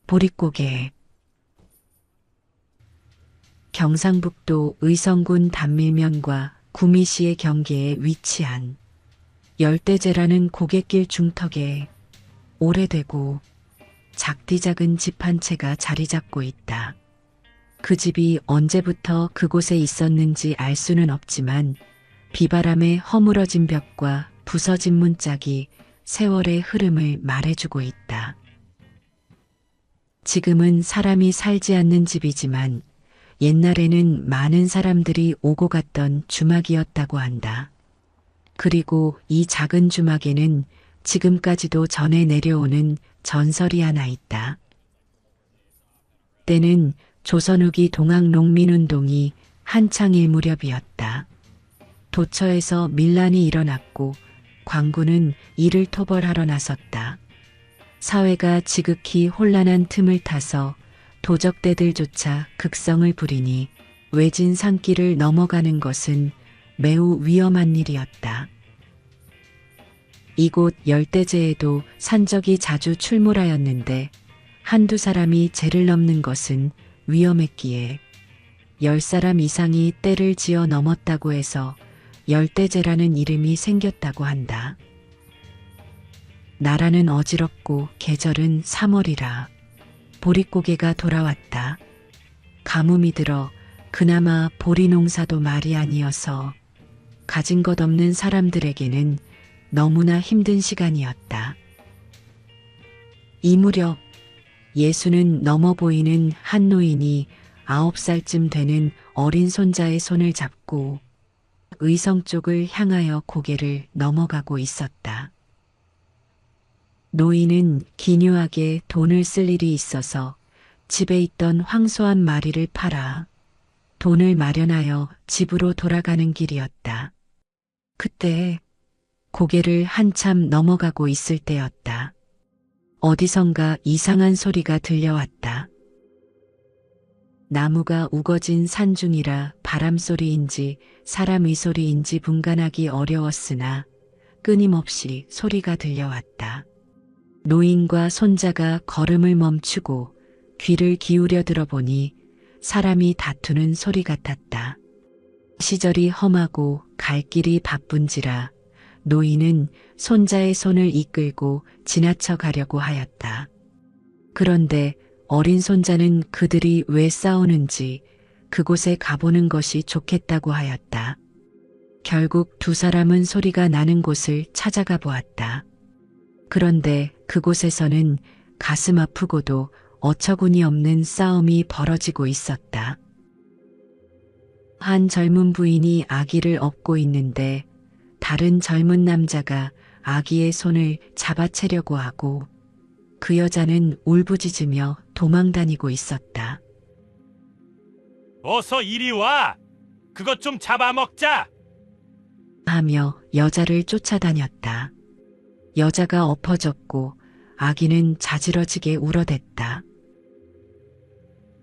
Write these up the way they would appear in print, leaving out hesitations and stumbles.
보릿고개. 경상북도 의성군 단밀면과 구미시의 경계에 위치한 열대제라는 고갯길 중턱에 오래되고 작디 작은 집 한 채가 자리 잡고 있다. 그 집이 언제부터 그곳에 있었는지 알 수는 없지만 비바람에 허물어진 벽과 부서진 문짝이 세월의 흐름을 말해주고 있다. 지금은 사람이 살지 않는 집이지만 옛날에는 많은 사람들이 오고 갔던 주막이었다고 한다. 그리고 이 작은 주막에는 지금까지도 전해 내려오는 전설이 하나 있다. 때는 조선 후기 동학농민운동이 한창일 무렵이었다. 도처에서 밀란이 일어났고 광군은 이를 토벌하러 나섰다. 사회가 지극히 혼란한 틈을 타서 도적대들조차 극성을 부리니 외진 산길을 넘어가는 것은 매우 위험한 일이었다. 이곳 열대제에도 산적이 자주 출몰하였는데 한두 사람이 제를 넘는 것은 위험했기에 10사람 이상이 떼를 지어 넘었다고 해서 열대제라는 이름이 생겼다고 한다. 나라는 어지럽고 계절은 3월이라 보릿고개가 돌아왔다. 가뭄이 들어 그나마 보리 농사도 말이 아니어서 가진 것 없는 사람들에게는 너무나 힘든 시간이었다. 이 무렵 예수는 넘어 보이는 한 노인이 9살쯤 되는 어린 손자의 손을 잡고 의성 쪽을 향하여 고개를 넘어가고 있었다. 노인은 기묘하게 돈을 쓸 일이 있어서 집에 있던 황소 한 마리를 팔아 돈을 마련하여 집으로 돌아가는 길이었다. 그때 고개를 한참 넘어가고 있을 때였다. 어디선가 이상한 소리가 들려왔다. 나무가 우거진 산중이라 바람소리인지 사람의 소리인지 분간하기 어려웠으나 끊임없이 소리가 들려왔다. 노인과 손자가 걸음을 멈추고 귀를 기울여 들어보니 사람이 다투는 소리 같았다. 시절이 험하고 갈 길이 바쁜지라 노인은 손자의 손을 이끌고 지나쳐 가려고 하였다. 그런데 어린 손자는 그들이 왜 싸우는지 그곳에 가보는 것이 좋겠다고 하였다. 결국 두 사람은 소리가 나는 곳을 찾아가 보았다. 그런데 그곳에서는 가슴 아프고도 어처구니 없는 싸움이 벌어지고 있었다. 한 젊은 부인이 아기를 업고 있는데 다른 젊은 남자가 아기의 손을 잡아채려고 하고 그 여자는 울부짖으며 도망다니고 있었다. 어서 이리 와! 그것 좀 잡아먹자! 하며 여자를 쫓아다녔다. 여자가 엎어졌고 아기는 자지러지게 울어댔다.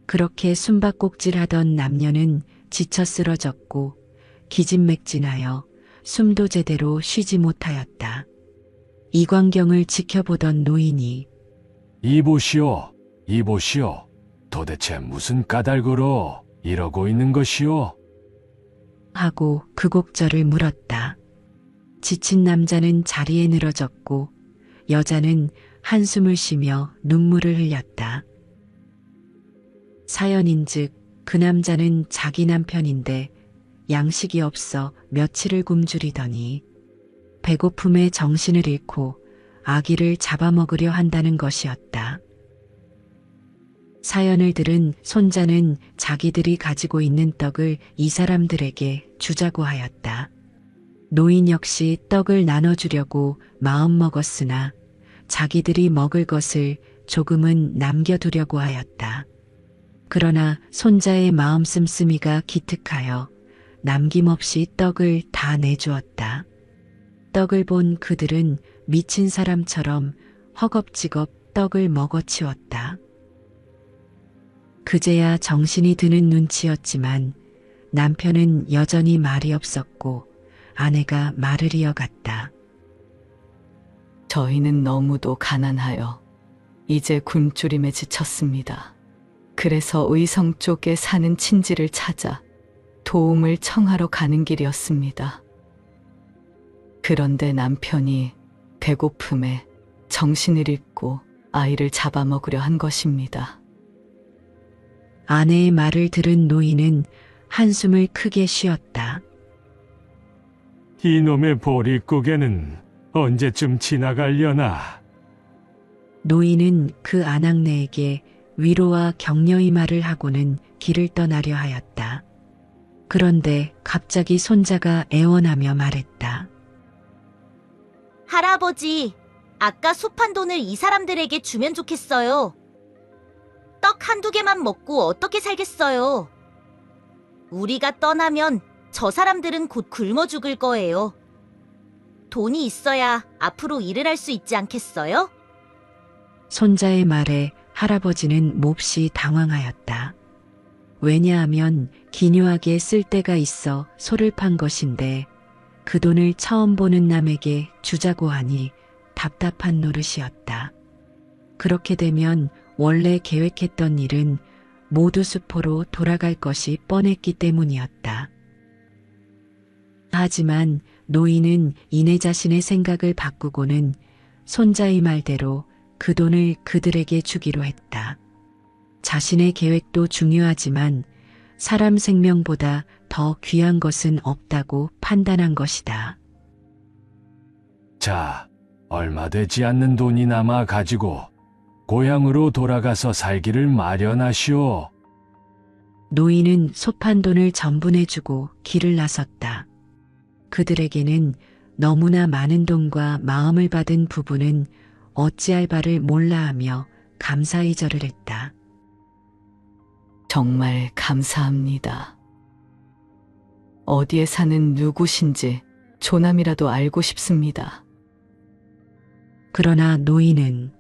그렇게 숨바꼭질하던 남녀는 지쳐 쓰러졌고 기진맥진하여 숨도 제대로 쉬지 못하였다. 이 광경을 지켜보던 노인이 이보시오, 이보시오. 도대체 무슨 까닭으로 이러고 있는 것이오? 하고 그 곡절을 물었다. 지친 남자는 자리에 늘어졌고 여자는 한숨을 쉬며 눈물을 흘렸다. 사연인즉 그 남자는 자기 남편인데 양식이 없어 며칠을 굶주리더니 배고픔에 정신을 잃고 아기를 잡아먹으려 한다는 것이었다. 사연을 들은 손자는 자기들이 가지고 있는 떡을 이 사람들에게 주자고 하였다. 노인 역시 떡을 나눠주려고 마음먹었으나 자기들이 먹을 것을 조금은 남겨두려고 하였다. 그러나 손자의 마음 씀씀이가 기특하여 남김없이 떡을 다 내주었다. 떡을 본 그들은 미친 사람처럼 허겁지겁 떡을 먹어치웠다. 그제야 정신이 드는 눈치였지만 남편은 여전히 말이 없었고 아내가 말을 이어갔다. 저희는 너무도 가난하여 이제 굶주림에 지쳤습니다. 그래서 의성 쪽에 사는 친지를 찾아 도움을 청하러 가는 길이었습니다. 그런데 남편이 배고픔에 정신을 잃고 아이를 잡아먹으려 한 것입니다. 아내의 말을 들은 노인은 한숨을 크게 쉬었다. 이놈의 보릿고개는 언제쯤 지나가려나? 노인은 그 아낙네에게 위로와 격려의 말을 하고는 길을 떠나려 하였다. 그런데 갑자기 손자가 애원하며 말했다. 할아버지, 아까 숲한 돈을 이 사람들에게 주면 좋겠어요. 떡 한두 개만 먹고 어떻게 살겠어요? 우리가 떠나면 저 사람들은 곧 굶어 죽을 거예요. 돈이 있어야 앞으로 일을 할 수 있지 않겠어요? 손자의 말에 할아버지는 몹시 당황하였다. 왜냐하면 기묘하게 쓸 데가 있어 소를 판 것인데 그 돈을 처음 보는 남에게 주자고 하니 답답한 노릇이었다. 그렇게 되면 원래 계획했던 일은 모두 수포로 돌아갈 것이 뻔했기 때문이었다. 하지만 노인은 이내 자신의 생각을 바꾸고는 손자의 말대로 그 돈을 그들에게 주기로 했다. 자신의 계획도 중요하지만 사람 생명보다 더 귀한 것은 없다고 판단한 것이다. 자, 얼마 되지 않는 돈이 남아 가지고 고향으로 돌아가서 살기를 마련하시오. 노인은 솥판 돈을 전부 내주고 길을 나섰다. 그들에게는 너무나 많은 돈과 마음을 받은 부부는 어찌할 바를 몰라하며 감사의 절을 했다. 정말 감사합니다. 어디에 사는 누구신지 조남이라도 알고 싶습니다. 그러나 노인은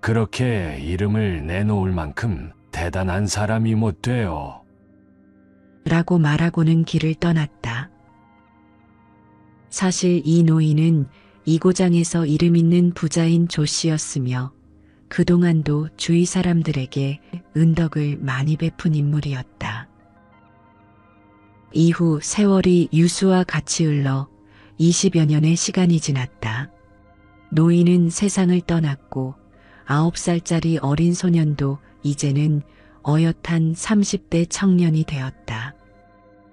그렇게 이름을 내놓을 만큼 대단한 사람이 못 돼요. 라고 말하고는 길을 떠났다. 사실 이 노인은 이 고장에서 이름 있는 부자인 조 씨였으며 그동안도 주위 사람들에게 은덕을 많이 베푼 인물이었다. 이후 세월이 유수와 같이 흘러 20여 년의 시간이 지났다. 노인은 세상을 떠났고 9살짜리 어린 소년도 이제는 어엿한 30대 청년이 되었다.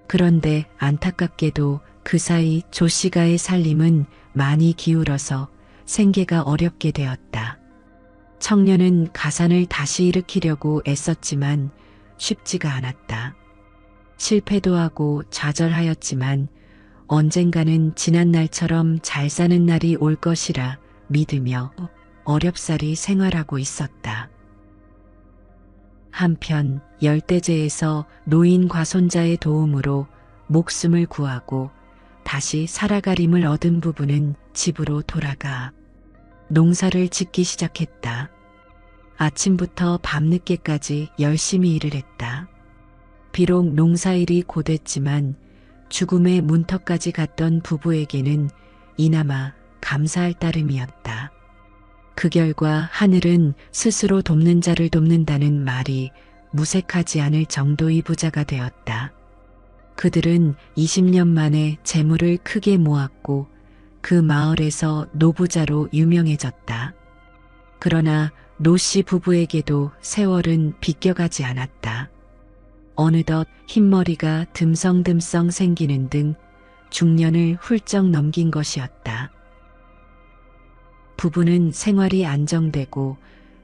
그런데 안타깝게도 그 사이 조 씨가의 살림은 많이 기울어서 생계가 어렵게 되었다. 청년은 가산을 다시 일으키려고 애썼지만 쉽지가 않았다. 실패도 하고 좌절하였지만 언젠가는 지난 날처럼 잘 사는 날이 올 것이라 믿으며 어렵사리 생활하고 있었다. 한편 열대제에서 노인과 손자의 도움으로 목숨을 구하고 다시 살아가림을 얻은 부부는 집으로 돌아가 농사를 짓기 시작했다. 아침부터 밤늦게까지 열심히 일을 했다. 비록 농사일이 고됐지만 죽음의 문턱까지 갔던 부부에게는 이나마 감사할 따름이었다. 그 결과 하늘은 스스로 돕는 자를 돕는다는 말이 무색하지 않을 정도의 부자가 되었다. 그들은 20년 만에 재물을 크게 모았고 그 마을에서 노부자로 유명해졌다. 그러나 노씨 부부에게도 세월은 비껴가지 않았다. 어느덧 흰머리가 듬성듬성 생기는 등 중년을 훌쩍 넘긴 것이었다. 부부는 생활이 안정되고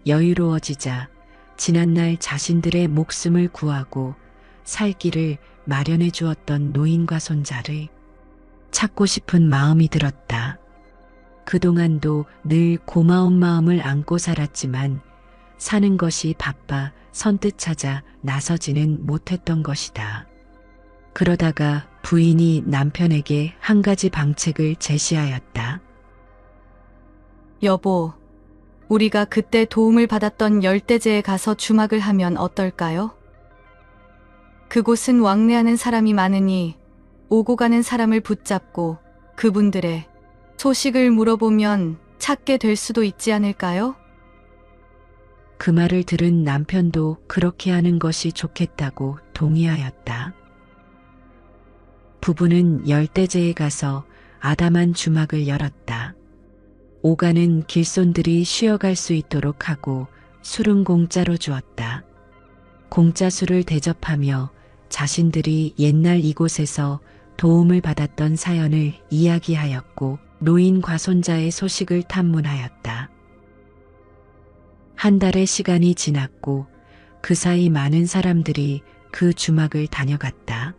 여유로워지자 지난날 자신들의 목숨을 구하고 살 길을 마련해 주었던 노인과 손자를 찾고 싶은 마음이 들었다. 그동안도 늘 고마운 마음을 안고 살았지만 사는 것이 바빠 선뜻 찾아 나서지는 못했던 것이다. 그러다가 부인이 남편에게 한 가지 방책을 제시하였다. 여보, 우리가 그때 도움을 받았던 열대제에 가서 주막을 하면 어떨까요? 그곳은 왕래하는 사람이 많으니 오고 가는 사람을 붙잡고 그분들의 소식을 물어보면 찾게 될 수도 있지 않을까요? 그 말을 들은 남편도 그렇게 하는 것이 좋겠다고 동의하였다. 부부는 열대제에 가서 아담한 주막을 열었다. 오가는 길손들이 쉬어갈 수 있도록 하고 술은 공짜로 주었다. 공짜 술을 대접하며 자신들이 옛날 이곳에서 도움을 받았던 사연을 이야기하였고 노인 과손자의 소식을 탐문하였다. 한 달의 시간이 지났고 그 사이 많은 사람들이 그 주막을 다녀갔다.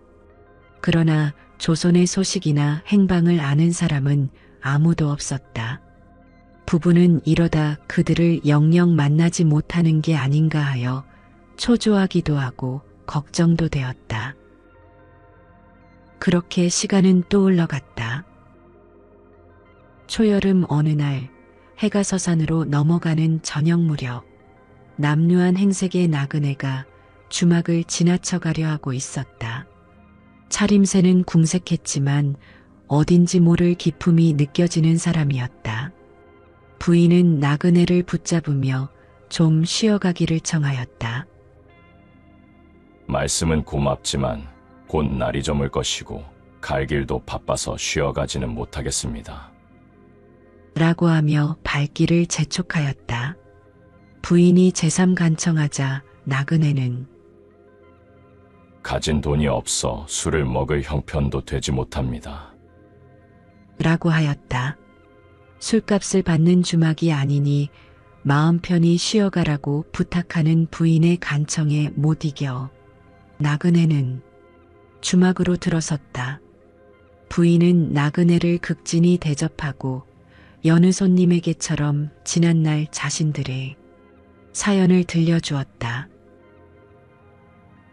그러나 조선의 소식이나 행방을 아는 사람은 아무도 없었다. 부부는 이러다 그들을 영영 만나지 못하는 게 아닌가 하여 초조하기도 하고 걱정도 되었다. 그렇게 시간은 또 흘러갔다. 초여름 어느 날 해가 서산으로 넘어가는 저녁 무렵 남루한 행색의 나그네가 주막을 지나쳐가려 하고 있었다. 차림새는 궁색했지만 어딘지 모를 기품이 느껴지는 사람이었다. 부인은 나그네를 붙잡으며 좀 쉬어가기를 청하였다. 말씀은 고맙지만 곧 날이 저물 것이고 갈 길도 바빠서 쉬어가지는 못하겠습니다. 라고 하며 발길을 재촉하였다. 부인이 재삼 간청하자 나그네는 가진 돈이 없어 술을 먹을 형편도 되지 못합니다. 라고 하였다. 술값을 받는 주막이 아니니 마음 편히 쉬어가라고 부탁하는 부인의 간청에 못 이겨 나그네는 주막으로 들어섰다. 부인은 나그네를 극진히 대접하고 여느 손님에게처럼 지난날 자신들의 사연을 들려주었다.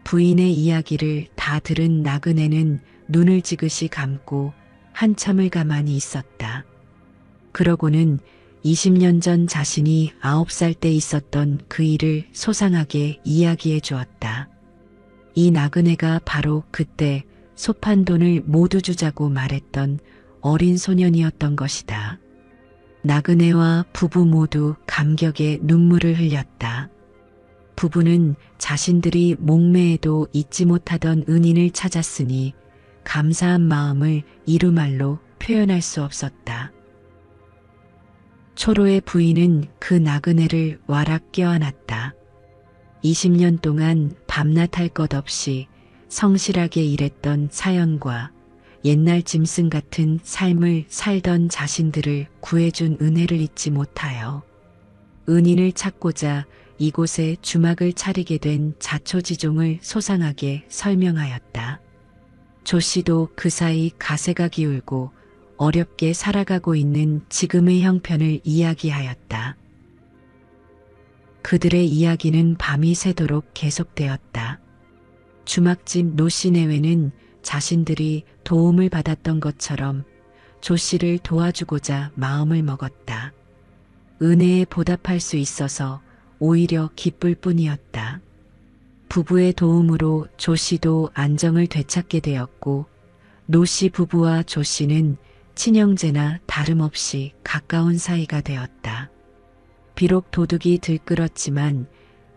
부인의 이야기를 다 들은 나그네는 눈을 지그시 감고 한참을 가만히 있었다. 그러고는 20년 전 자신이 9살 때 있었던 그 일을 소상하게 이야기해 주었다. 이 나그네가 바로 그때 소판 돈을 모두 주자고 말했던 어린 소년이었던 것이다. 나그네와 부부 모두 감격에 눈물을 흘렸다. 부부는 자신들이 목매에도 잊지 못하던 은인을 찾았으니 감사한 마음을 이루말로 표현할 수 없었다. 초로의 부인은 그 나그네를 와락 껴안았다. 20년 동안 밤낮 할 것 없이 성실하게 일했던 사연과 옛날 짐승 같은 삶을 살던 자신들을 구해준 은혜를 잊지 못하여 은인을 찾고자 이곳에 주막을 차리게 된 자초지종을 소상하게 설명하였다. 조 씨도 그 사이 가세가 기울고 어렵게 살아가고 있는 지금의 형편을 이야기하였다. 그들의 이야기는 밤이 새도록 계속되었다. 주막집 노씨 내외는 자신들이 도움을 받았던 것처럼 조 씨를 도와주고자 마음을 먹었다. 은혜에 보답할 수 있어서 오히려 기쁠 뿐이었다. 부부의 도움으로 조 씨도 안정을 되찾게 되었고 노 씨 부부와 조 씨는 친형제나 다름없이 가까운 사이가 되었다. 비록 도둑이 들끓었지만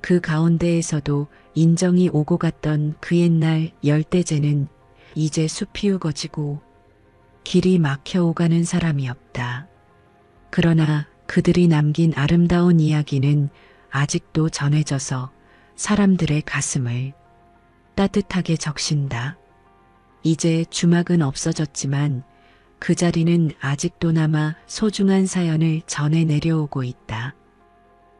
그 가운데에서도 인정이 오고 갔던 그 옛날 열대제는 이제 숲이 우거지고 길이 막혀 오가는 사람이 없다. 그러나 그들이 남긴 아름다운 이야기는 아직도 전해져서 사람들의 가슴을 따뜻하게 적신다. 이제 주막은 없어졌지만 그 자리는 아직도 남아 소중한 사연을 전해 내려오고 있다.